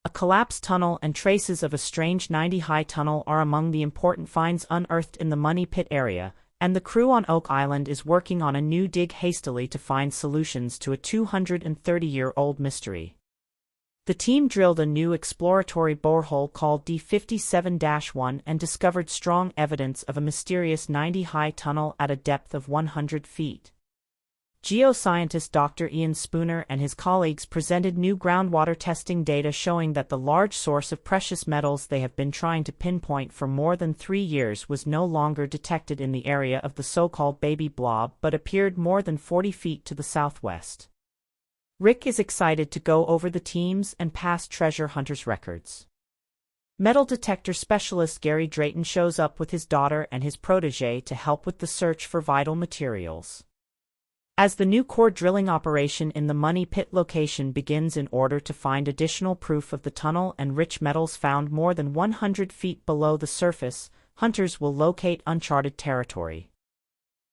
a collapsed tunnel and traces of a strange 90-high tunnel are among the important finds unearthed in the Money Pit area, and the crew on Oak Island is working on a new dig hastily to find solutions to a 230-year-old mystery. The team drilled a new exploratory borehole called D57-1 and discovered strong evidence of a mysterious 90-high tunnel at a depth of 100 feet. Geoscientist Dr. Ian Spooner and his colleagues presented new groundwater testing data showing that the large source of precious metals they have been trying to pinpoint for more than 3 years was no longer detected in the area of the so-called baby blob but appeared more than 40 feet to the southwest. Rick is excited to go over the team's and past treasure hunters' records. Metal detector specialist Gary Drayton shows up with his daughter and his protege to help with the search for vital materials. As the new core drilling operation in the Money Pit location begins in order to find additional proof of the tunnel and rich metals found more than 100 feet below the surface, hunters will locate uncharted territory.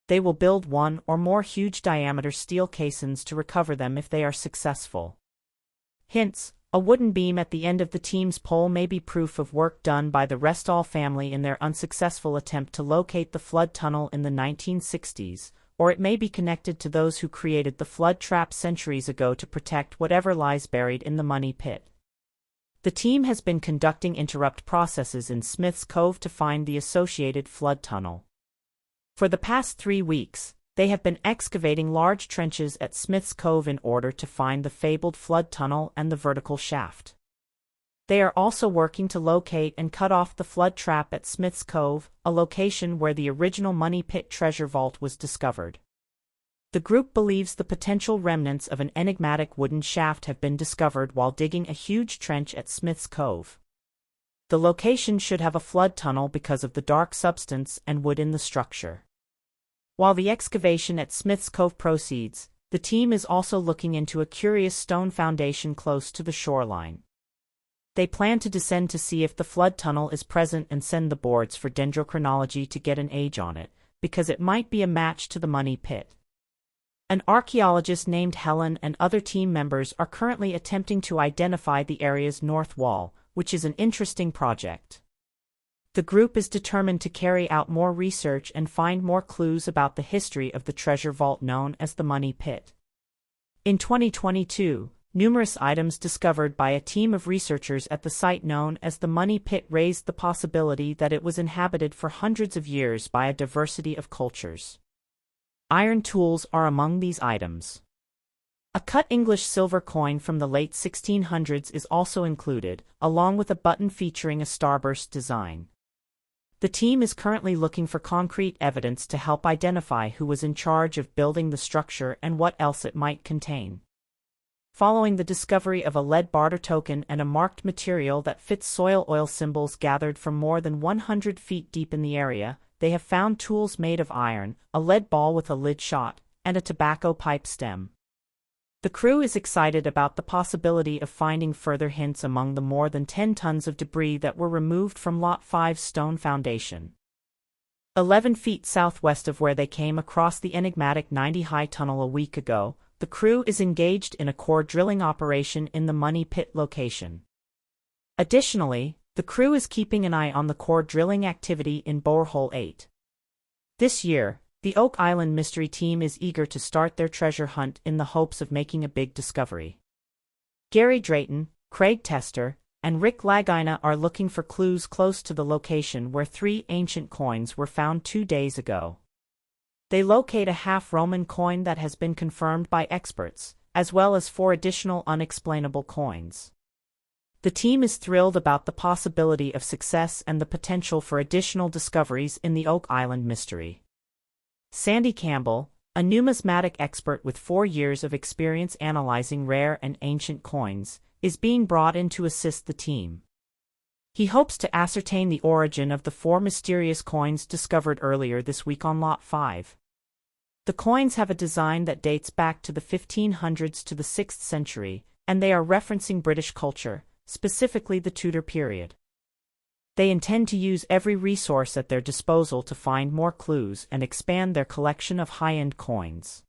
They will build one or more huge-diameter steel caissons to recover them if they are successful. Hints: a wooden beam at the end of the team's pole may be proof of work done by the Restall family in their unsuccessful attempt to locate the flood tunnel in the 1960s, or it may be connected to those who created the flood trap centuries ago to protect whatever lies buried in the Money Pit. The team has been conducting interrupt processes in Smith's Cove to find the associated flood tunnel. For the past 3 weeks, they have been excavating large trenches at Smith's Cove in order to find the fabled flood tunnel and the vertical shaft. They are also working to locate and cut off the flood trap at Smith's Cove, a location where the original Money Pit treasure vault was discovered. The group believes the potential remnants of an enigmatic wooden shaft have been discovered while digging a huge trench at Smith's Cove. The location should have a flood tunnel because of the dark substance and wood in the structure. While the excavation at Smith's Cove proceeds, the team is also looking into a curious stone foundation close to the shoreline. They plan to descend to see if the flood tunnel is present and send the boards for dendrochronology to get an age on it, because it might be a match to the Money Pit. An archaeologist named Helen and other team members are currently attempting to identify the area's north wall, which is an interesting project. The group is determined to carry out more research and find more clues about the history of the treasure vault known as the Money Pit. In 2022, numerous items discovered by a team of researchers at the site known as the Money Pit raised the possibility that it was inhabited for hundreds of years by a diversity of cultures. Iron tools are among these items. A cut English silver coin from the late 1600s is also included, along with a button featuring a starburst design. The team is currently looking for concrete evidence to help identify who was in charge of building the structure and what else it might contain. Following the discovery of a lead barter token and a marked material that fits soil oil symbols gathered from more than 100 feet deep in the area, they have found tools made of iron, a lead ball with a lid shot, and a tobacco pipe stem. The crew is excited about the possibility of finding further hints among the more than 10 tons of debris that were removed from Lot 5's stone foundation. 11 feet southwest of where they came across the enigmatic 90-high tunnel a week ago, the crew is engaged in a core drilling operation in the Money Pit location. Additionally, the crew is keeping an eye on the core drilling activity in Borehole 8. This year, the Oak Island mystery team is eager to start their treasure hunt in the hopes of making a big discovery. Gary Drayton, Craig Tester, and Rick Lagina are looking for clues close to the location where 3 ancient coins were found 2 days ago. They locate a half-Roman coin that has been confirmed by experts, as well as 4 additional unexplainable coins. The team is thrilled about the possibility of success and the potential for additional discoveries in the Oak Island mystery. Sandy Campbell, a numismatic expert with 4 years of experience analyzing rare and ancient coins, is being brought in to assist the team. He hopes to ascertain the origin of the 4 mysterious coins discovered earlier this week on Lot 5. The coins have a design that dates back to the 1500s to the 6th century, and they are referencing British culture, specifically the Tudor period. They intend to use every resource at their disposal to find more clues and expand their collection of high-end coins.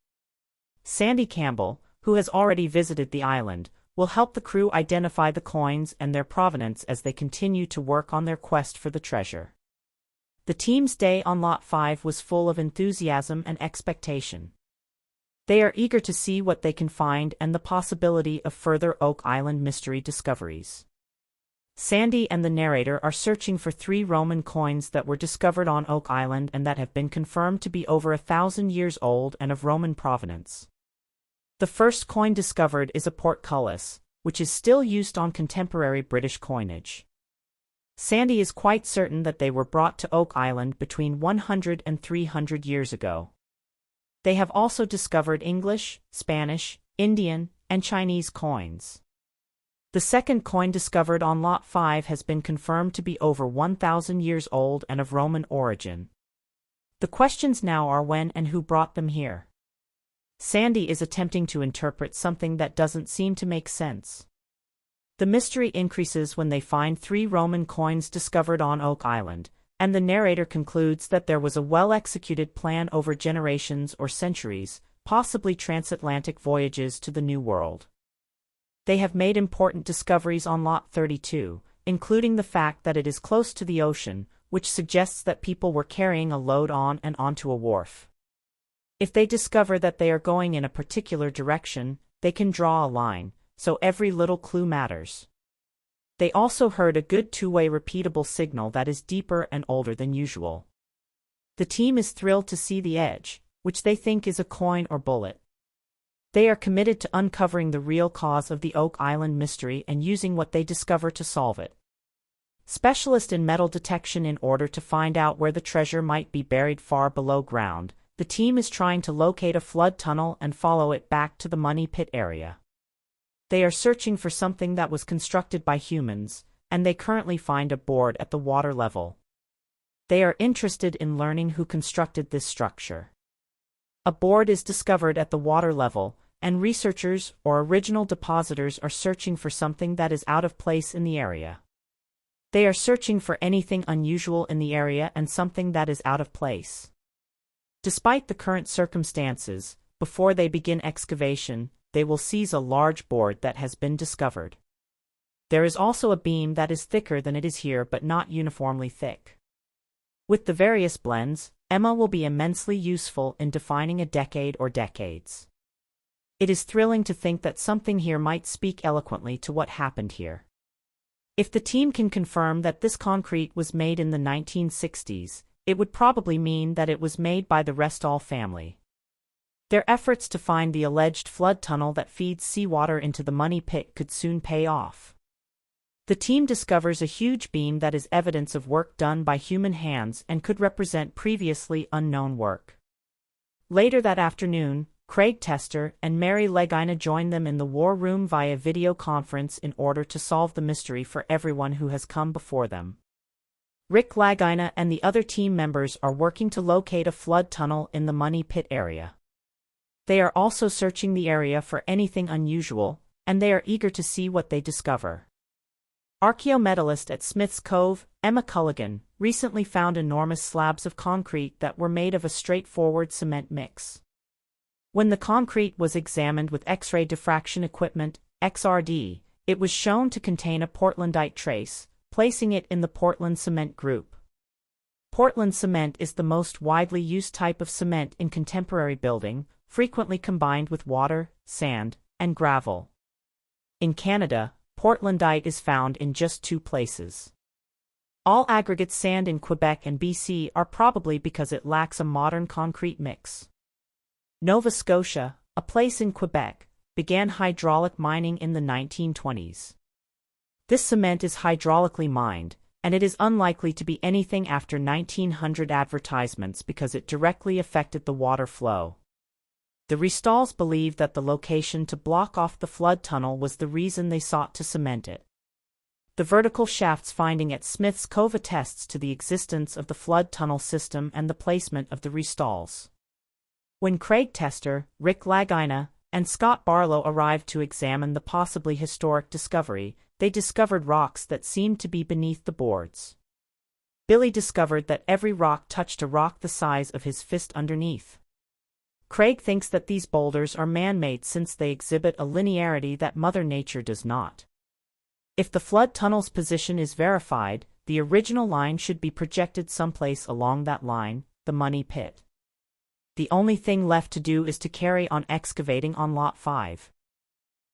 Sandy Campbell, who has already visited the island, will help the crew identify the coins and their provenance as they continue to work on their quest for the treasure. The team's day on Lot 5 was full of enthusiasm and expectation. They are eager to see what they can find and the possibility of further Oak Island mystery discoveries. Sandy and the narrator are searching for 3 Roman coins that were discovered on Oak Island and that have been confirmed to be over 1,000 years old and of Roman provenance. The first coin discovered is a portcullis, which is still used on contemporary British coinage. Sandy is quite certain that they were brought to Oak Island between 100 and 300 years ago. They have also discovered English, Spanish, Indian, and Chinese coins. The second coin discovered on Lot 5 has been confirmed to be over 1,000 years old and of Roman origin. The questions now are when and who brought them here. Sandy is attempting to interpret something that doesn't seem to make sense. The mystery increases when they find 3 Roman coins discovered on Oak Island, and the narrator concludes that there was a well-executed plan over generations or centuries, possibly transatlantic voyages to the New World. They have made important discoveries on Lot 32, including the fact that it is close to the ocean, which suggests that people were carrying a load on and onto a wharf. If they discover that they are going in a particular direction, they can draw a line, so every little clue matters. They also heard a good 2-way repeatable signal that is deeper and older than usual. The team is thrilled to see the edge, which they think is a coin or bullet. They are committed to uncovering the real cause of the Oak Island mystery and using what they discover to solve it. Specialist in metal detection in order to find out where the treasure might be buried far below ground, the team is trying to locate a flood tunnel and follow it back to the money pit area. They are searching for something that was constructed by humans, and they currently find a board at the water level. They are interested in learning who constructed this structure. A board is discovered at the water level, and researchers or original depositors are searching for something that is out of place in the area. They are searching for anything unusual in the area and something that is out of place. Despite the current circumstances, before they begin excavation, they will seize a large board that has been discovered. There is also a beam that is thicker than it is here but not uniformly thick. With the various blends, Emma will be immensely useful in defining a decade or decades. It is thrilling to think that something here might speak eloquently to what happened here. If the team can confirm that this concrete was made in the 1960s, it would probably mean that it was made by the Restall family. Their efforts to find the alleged flood tunnel that feeds seawater into the money pit could soon pay off. The team discovers a huge beam that is evidence of work done by human hands and could represent previously unknown work. Later that afternoon, Craig Tester and Mary Legina join them in the war room via video conference in order to solve the mystery for everyone who has come before them. Rick Lagina and the other team members are working to locate a flood tunnel in the money pit area. They are also searching the area for anything unusual, and they are eager to see what they discover. Archaeometallist at Smith's Cove, Emma Culligan, recently found enormous slabs of concrete that were made of a straightforward cement mix. When the concrete was examined with X-ray diffraction equipment, XRD, it was shown to contain a Portlandite trace, placing it in the Portland cement group. Portland cement is the most widely used type of cement in contemporary building, frequently combined with water, sand, and gravel. In Canada, Portlandite is found in just 2 places. All aggregate sand in Quebec and BC are probably because it lacks a modern concrete mix. Nova Scotia, a place in Quebec, began hydraulic mining in the 1920s. This cement is hydraulically mined, and it is unlikely to be anything after 1900 advertisements because it directly affected the water flow. The Restalls believed that the location to block off the flood tunnel was the reason they sought to cement it. The vertical shafts finding at Smith's Cove attests to the existence of the flood tunnel system and the placement of the Restalls. When Craig Tester, Rick Lagina, and Scott Barlow arrived to examine the possibly historic discovery, they discovered rocks that seemed to be beneath the boards. Billy discovered that every rock touched a rock the size of his fist underneath. Craig thinks that these boulders are man-made since they exhibit a linearity that Mother Nature does not. If the flood tunnel's position is verified, the original line should be projected someplace along that line, the money pit. The only thing left to do is to carry on excavating on Lot 5.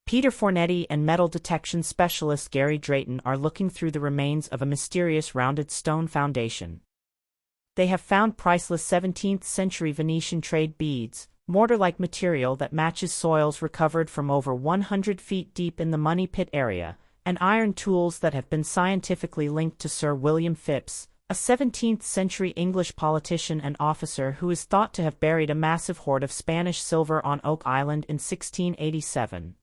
Peter Fornetti and metal detection specialist Gary Drayton are looking through the remains of a mysterious rounded stone foundation. They have found priceless 17th-century Venetian trade beads, mortar-like material that matches soils recovered from over 100 feet deep in the money pit area, and iron tools that have been scientifically linked to Sir William Phipps, a 17th-century English politician and officer who is thought to have buried a massive hoard of Spanish silver on Oak Island in 1687.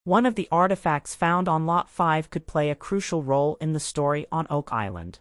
One of the artifacts found on Lot 5 could play a crucial role in the story on Oak Island.